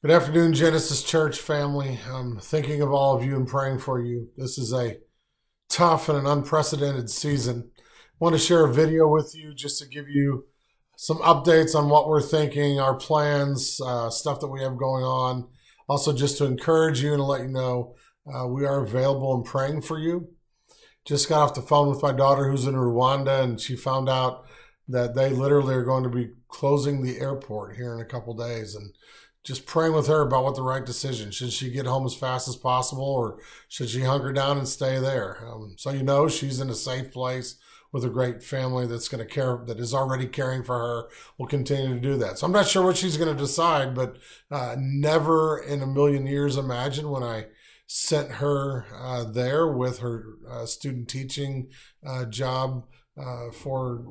Good afternoon, Genesis Church family. I'm thinking of all of you and praying for you. This is a tough and an unprecedented season. I want to share a video with you just to give you some updates on what we're thinking, our plans, stuff that we have going on. Also, just to encourage you and to let you know we are available and praying for you. Just got off the phone with my daughter who's in Rwanda, and she found out that they literally are going to be closing the airport here in a couple days. And just praying with her about what the right decision. Should she get home as fast as possible, or should she hunker down and stay there? So she's in a safe place with a great family that's going to care, that is already caring for her, will continue to do that. So I'm not sure what she's going to decide, but never in a million years imagine when I sent her there with her student teaching job for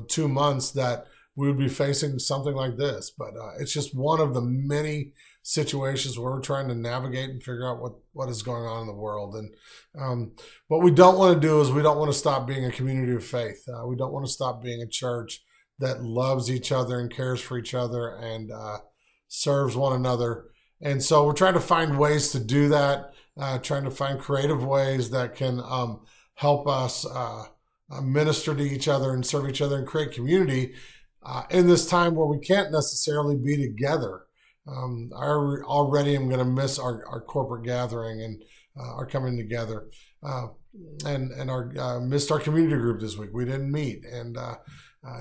2 months that we would be facing something like this. But it's just one of the many situations where we're trying to navigate and figure out what is going on in the world. And what we don't want to do is we don't want to stop being a community of faith. We don't want to stop being a church that loves each other and cares for each other and serves one another. And so we're trying to find ways to do that, trying to find creative ways that can help us minister to each other and serve each other and create community in this time where we can't necessarily be together. I already am going to miss our corporate gathering and our coming together, and our missed our community group this week. We didn't meet, and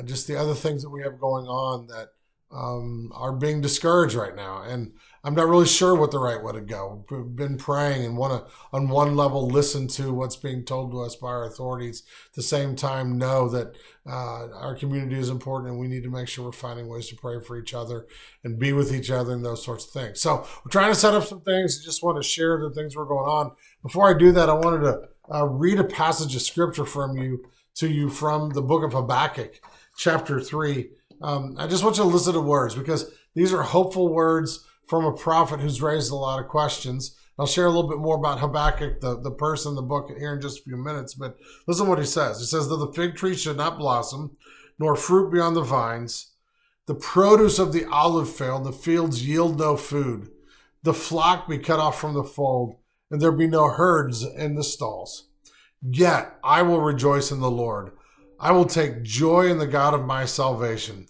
just the other things that we have going on that are being discouraged right now. And I'm not really sure what the right way to go. We've been praying and want to, on one level, listen to what's being told to us by our authorities. At the same time, know that our community is important and we need to make sure we're finding ways to pray for each other and be with each other and those sorts of things. So we're trying to set up some things. I just want to share the things that are going on. Before I do that, I wanted to read a passage of scripture to you from the book of Habakkuk, chapter 3. I just want you to listen to words because these are hopeful words from a prophet who's raised a lot of questions. I'll share a little bit more about Habakkuk, the person in the book, here in just a few minutes, but listen to what he says. He says, "Though the fig tree should not blossom, nor fruit be on the vines, the produce of the olive fail, the fields yield no food, the flock be cut off from the fold, and there be no herds in the stalls. Yet I will rejoice in the Lord. I will take joy in the God of my salvation.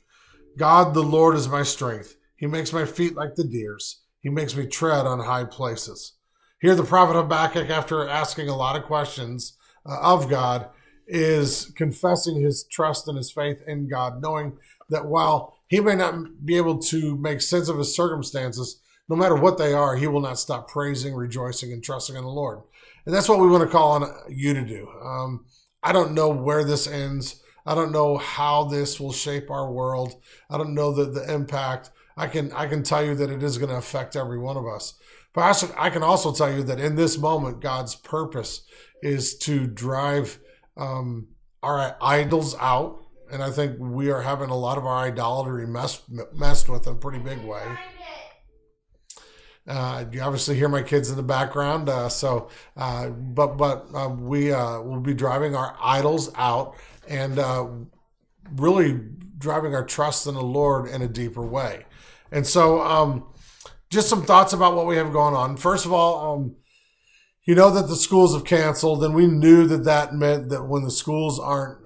God, the Lord, is my strength. He makes my feet like the deer's. He makes me tread on high places." Here, the prophet Habakkuk, after asking a lot of questions of God, is confessing his trust and his faith in God, knowing that while he may not be able to make sense of his circumstances, no matter what they are, he will not stop praising, rejoicing, and trusting in the Lord. And that's what we want to call on you to do. I don't know where this ends. I don't know how this will shape our world. I don't know the impact. I can tell you that it is going to affect every one of us. But I can also tell you that in this moment, God's purpose is to drive our idols out. And I think we are having a lot of our idolatry messed with in a pretty big way. You obviously hear my kids in the background, but we will be driving our idols out and really driving our trust in the Lord in a deeper way. And so just some thoughts about what we have going on. First of all, that the schools have canceled, and we knew that meant that when the schools aren't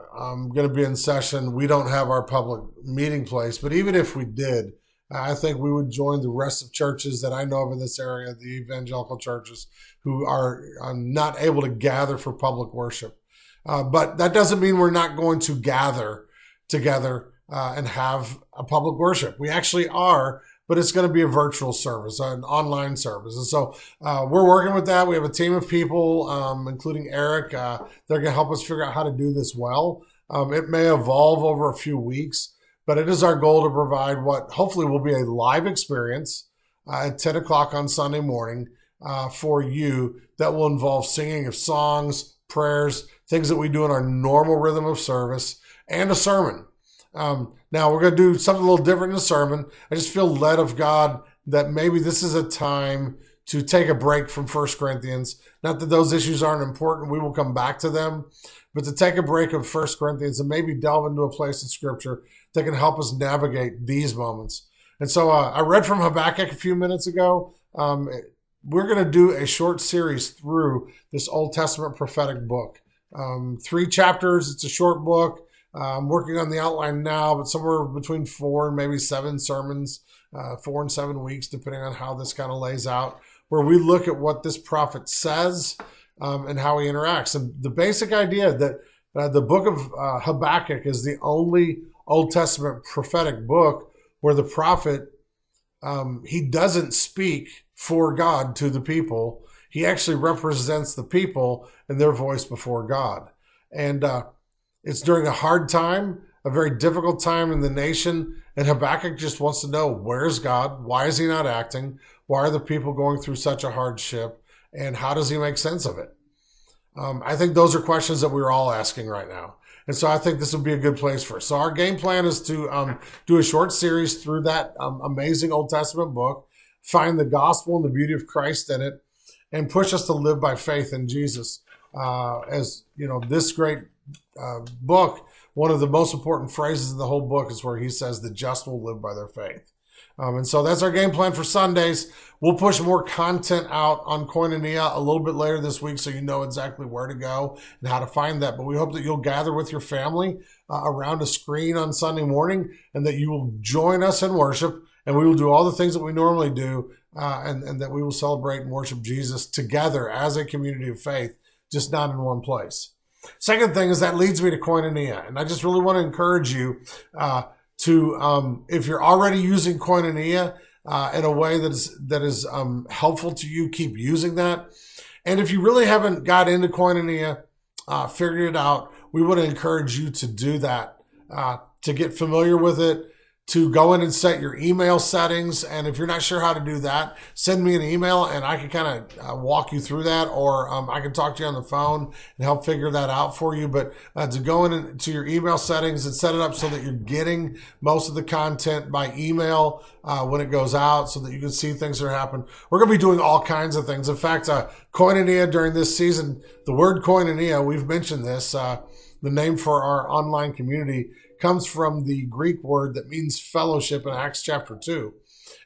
going to be in session, we don't have our public meeting place. But even if we did, I think we would join the rest of churches that I know of in this area, the evangelical churches, who are not able to gather for public worship. But that doesn't mean we're not going to gather together and have a public worship. We actually are, but it's going to be a virtual service, an online service. And so we're working with that. We have a team of people, including Eric. They're going to help us figure out how to do this well. It may evolve over a few weeks, but it is our goal to provide what hopefully will be a live experience at 10 o'clock on Sunday morning for you that will involve singing of songs, prayers, things that we do in our normal rhythm of service, and a sermon. Now, we're going to do something a little different in the sermon. I just feel led of God that maybe this is a time to take a break from 1 Corinthians. Not that those issues aren't important. We will come back to them. But to take a break of 1 Corinthians and maybe delve into a place in Scripture that can help us navigate these moments. And so I read from Habakkuk a few minutes ago. We're going to do a short series through this Old Testament prophetic book. 3 chapters. It's a short book. I'm working on the outline now, but somewhere between 4 and maybe 7 sermons, 4 and 7 weeks, depending on how this kind of lays out, where we look at what this prophet says and how he interacts. And the basic idea that the book of Habakkuk is the only Old Testament prophetic book where the prophet, he doesn't speak for God to the people. He actually represents the people and their voice before God. And it's during a hard time, a very difficult time in the nation. And Habakkuk just wants to know, where's God? Why is he not acting? Why are the people going through such a hardship? And how does he make sense of it? I think those are questions that we're all asking right now. And so I think this would be a good place for us. So our game plan is to do a short series through that amazing Old Testament book, find the gospel and the beauty of Christ in it, and push us to live by faith in Jesus. As you know, this great book, one of the most important phrases in the whole book is where he says the just will live by their faith. And so that's our game plan for Sundays. We'll push more content out on Koinonia a little bit later this week so you know exactly where to go and how to find that. But we hope that you'll gather with your family around a screen on Sunday morning and that you will join us in worship, and we will do all the things that we normally do and that we will celebrate and worship Jesus together as a community of faith, just not in one place. Second thing is that leads me to Koinonia. And I just really want to encourage you to, if you're already using Koinonia in a way that is helpful to you, keep using that. And if you really haven't got into Koinonia, figured it out, we want to encourage you to do that, to get familiar with it, to go in and set your email settings. And if you're not sure how to do that, send me an email and I can kind of walk you through that, or I can talk to you on the phone and help figure that out for you. But to go into your email settings and set it up so that you're getting most of the content by email when it goes out, so that you can see things that are happening. We're going to be doing all kinds of things. In fact, Koinonia during this season, the word Koinonia, we've mentioned this, the name for our online community comes from the Greek word that means fellowship in Acts chapter 2.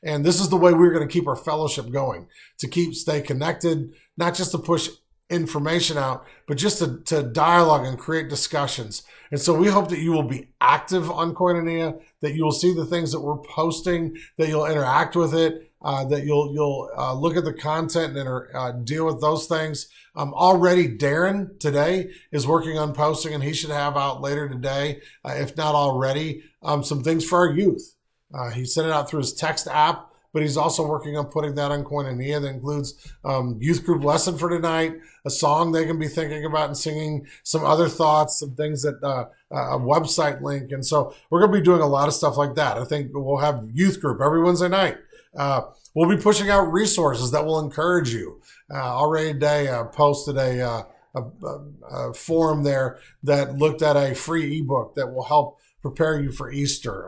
And this is the way we're going to keep our fellowship going, to stay connected, not just to push information out, but just to dialogue and create discussions. And so we hope that you will be active on Koinonia, that you will see the things that we're posting, that you'll interact with it, that you'll look at the content and deal with those things. Already Darren today is working on posting, and he should have out later today, if not already, some things for our youth. He sent it out through his text app, but he's also working on putting that on Koinonia. That includes youth group lesson for tonight, a song they can be thinking about and singing, some other thoughts, some things that a website link. And so we're going to be doing a lot of stuff like that. I think we'll have youth group every Wednesday night. We'll be pushing out resources that will encourage you. Already today, posted a forum there that looked at a free ebook that will help prepare you for Easter.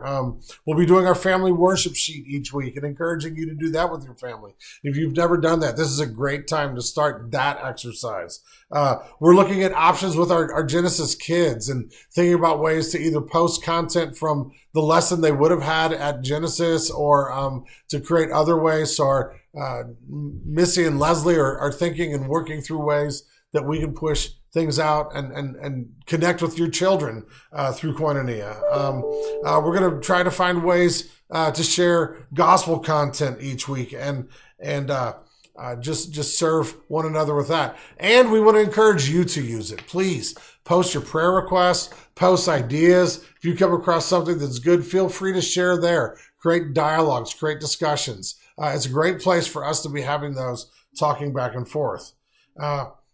We'll be doing our family worship sheet each week and encouraging you to do that with your family. If you've never done that, this is a great time to start that exercise. We're looking at options with our Genesis kids and thinking about ways to either post content from the lesson they would have had at Genesis, or to create other ways. So Missy and Leslie are thinking and working through ways that we can push things out and connect with your children through Koinonia. We're going to try to find ways to share gospel content each week and just serve one another with that. And we want to encourage you to use it. Please post your prayer requests, post ideas. If you come across something that's good, feel free to share there. Create dialogues, create discussions. It's a great place for us to be having those, talking back and forth.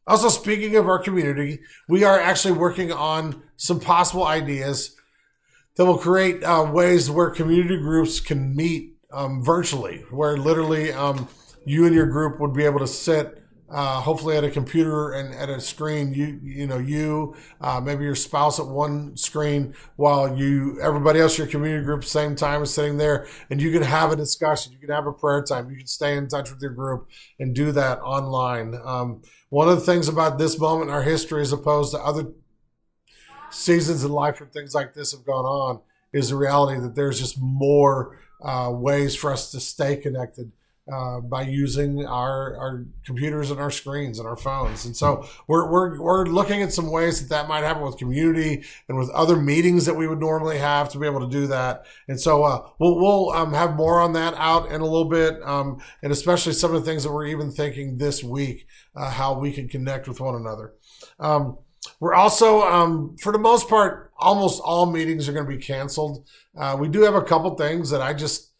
Also, speaking of our community, we are actually working on some possible ideas that will create ways where community groups can meet virtually, where literally you and your group would be able to sit hopefully at a computer and at a screen, maybe your spouse at one screen, while everybody else, your community group, at the same time is sitting there, and you can have a discussion, you can have a prayer time, you can stay in touch with your group and do that online. One of the things about this moment in our history, as opposed to other seasons in life where things like this have gone on, is the reality that there's just more ways for us to stay connected by using our computers and our screens and our phones. And so we're looking at some ways that might happen with community and with other meetings that we would normally have to be able to do that. And so we'll have more on that out in a little bit, and especially some of the things that we're even thinking this week, how we can connect with one another. We're also, for the most part, almost all meetings are going to be canceled. We do have a couple things that I just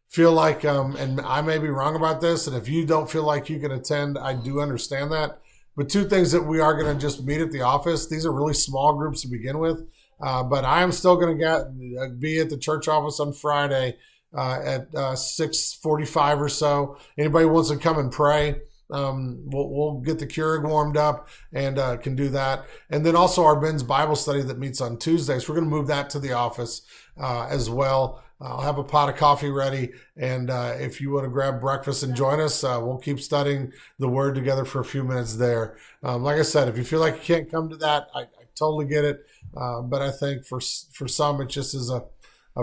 feel like, and I may be wrong about this, and if you don't feel like you can attend, I do understand that. But two things that we are going to just meet at the office. These are really small groups to begin with, but I am still going to be at the church office on Friday at 6:45 or so. Anybody wants to come and pray, we'll get the Keurig warmed up and can do that. And then also our men's Bible study that meets on Tuesdays. We're going to move that to the office as well. I'll have a pot of coffee ready, and if you want to grab breakfast and join us, we'll keep studying the Word together for a few minutes there. Like I said, if you feel like you can't come to that, I totally get it, but I think for some, it just is a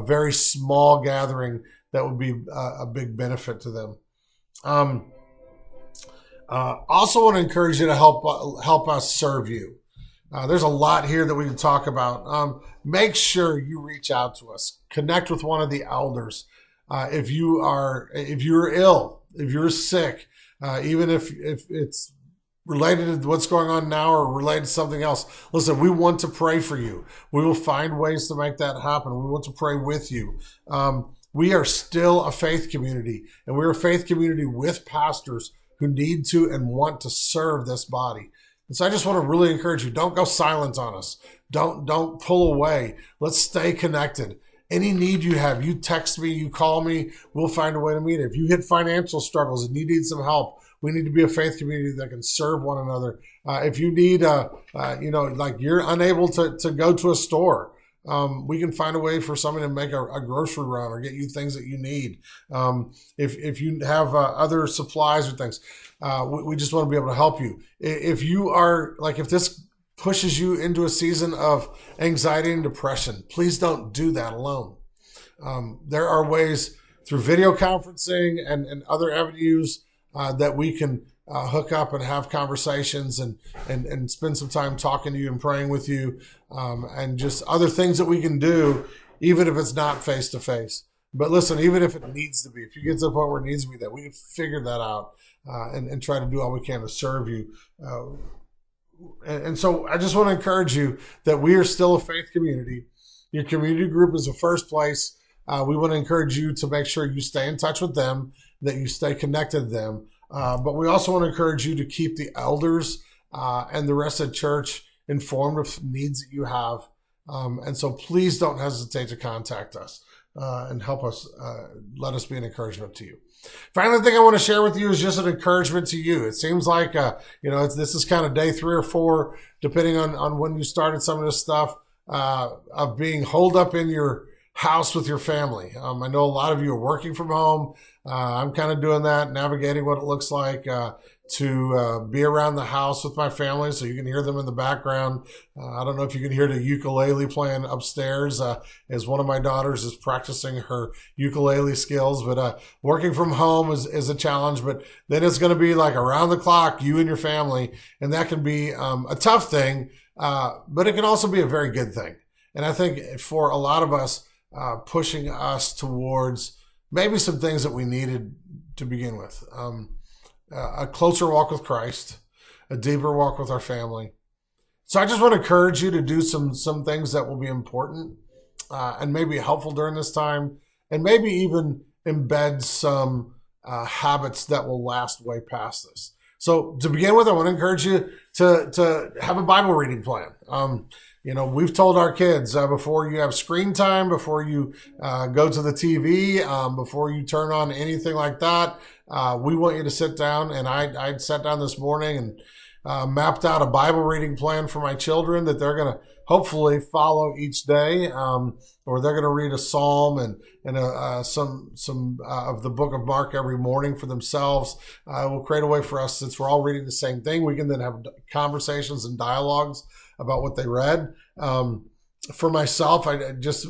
very small gathering that would be a big benefit to them. Also want to encourage you to help us serve you. There's a lot here that we can talk about. Make sure you reach out to us. Connect with one of the elders. If you're ill, if you're sick, even if it's related to what's going on now or related to something else, listen, we want to pray for you. We will find ways to make that happen. We want to pray with you. We are still a faith community, and we're a faith community with pastors who need to and want to serve this body. And so I just want to really encourage you, don't go silent on us. Don't pull away. Let's stay connected. Any need you have, you text me, you call me, we'll find a way to meet it. If you hit financial struggles and you need some help, we need to be a faith community that can serve one another. If you need, like you're unable to go to a store, we can find a way for someone to make a grocery run or get you things that you need. If you have other supplies or things, we just want to be able to help you. If you are if this pushes you into a season of anxiety and depression, please don't do that alone. There are ways through video conferencing and other avenues that we can hook up and have conversations and spend some time talking to you and praying with you, and just other things that we can do, even if it's not face to face. But listen, even if it needs to be, if you get to the point where it needs to be, that we can figure that out and try to do all we can to serve you. And so I just want to encourage you that we are still a faith community. Your community group is the first place. We want to encourage you to make sure you stay in touch with them, that you stay connected to them. But we also want to encourage you to keep the elders and the rest of the church informed of needs that you have. And so please don't hesitate to contact us and help us, let us be an encouragement to you. Final thing I want to share with you is just an encouragement to you. It seems like, this is kind of day 3 or 4, depending on when you started some of this stuff, of being holed up in your house with your family. I know a lot of you are working from home. I'm kind of doing that, navigating what it looks like to be around the house with my family, so you can hear them in the background. I don't know if you can hear the ukulele playing upstairs as one of my daughters is practicing her ukulele skills. But working from home is a challenge, but then it's going to be like around the clock, you and your family, and that can be a tough thing, but it can also be a very good thing. And I think for a lot of us, pushing us towards maybe some things that we needed to begin with. A closer walk with Christ, a deeper walk with our family. So I just want to encourage you to do some things that will be important and maybe helpful during this time, and maybe even embed some habits that will last way past this. So to begin with, I want to encourage you to have a Bible reading plan. We've told our kids before you have screen time, before you go to the TV, before you turn on anything like that, we want you to sit down. And I sat down this morning and mapped out a Bible reading plan for my children that they're going to hopefully follow each day, or they're going to read a psalm and some of the book of Mark every morning for themselves. We'll create a way for us, since we're all reading the same thing, we can then have conversations and dialogues about what they read. For myself, I just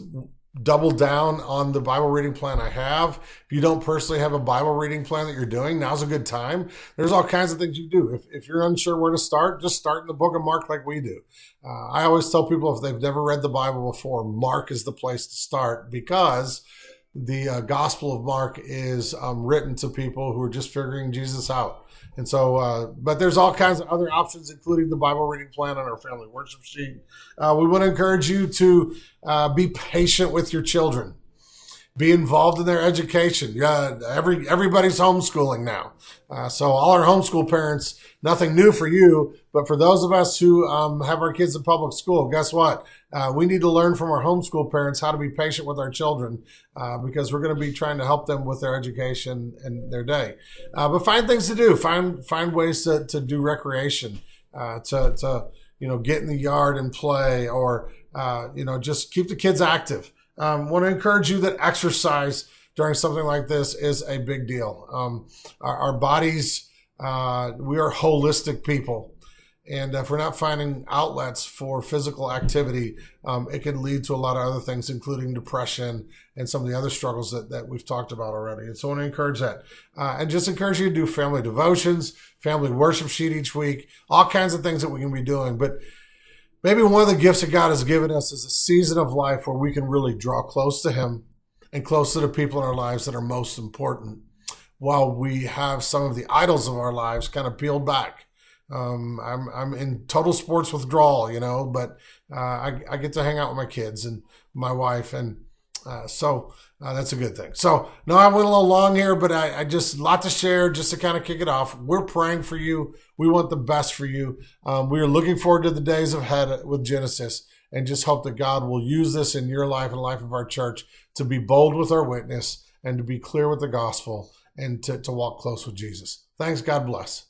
double down on the Bible reading plan I have. If you don't personally have a Bible reading plan that you're doing, now's a good time. There's all kinds of things you do. If you're unsure where to start, just start in the book of Mark like we do. I always tell people if they've never read the Bible before, Mark is the place to start, because the Gospel of Mark is written to people who are just figuring Jesus out. And so, but there's all kinds of other options, including the Bible reading plan on our family worship sheet. We want to encourage you to be patient with your children. Be involved in their education. Everybody's homeschooling now. So all our homeschool parents, nothing new for you, but for those of us who have our kids in public school, guess what? We need to learn from our homeschool parents how to be patient with our children, because we're going to be trying to help them with their education and their day. But find things to do. Find ways to do recreation, to get in the yard and play, or just keep the kids active. Want to encourage you that exercise during something like this is a big deal. Our bodies, we are holistic people. And if we're not finding outlets for physical activity, it can lead to a lot of other things, including depression and some of the other struggles that we've talked about already. And so I want to encourage that. And just encourage you to do family devotions, family worship sheet each week, all kinds of things that we can be doing. But maybe one of the gifts that God has given us is a season of life where we can really draw close to Him and close to the people in our lives that are most important, while we have some of the idols of our lives kind of peeled back. I'm in total sports withdrawal, but I get to hang out with my kids and my wife, and so that's a good thing. So, no, I went a little long here, but I just a lot to share just to kind of kick it off. We're praying for you. We want the best for you. We are looking forward to the days ahead with Genesis, and just hope that God will use this in your life and the life of our church to be bold with our witness and to be clear with the gospel and to walk close with Jesus. Thanks. God bless.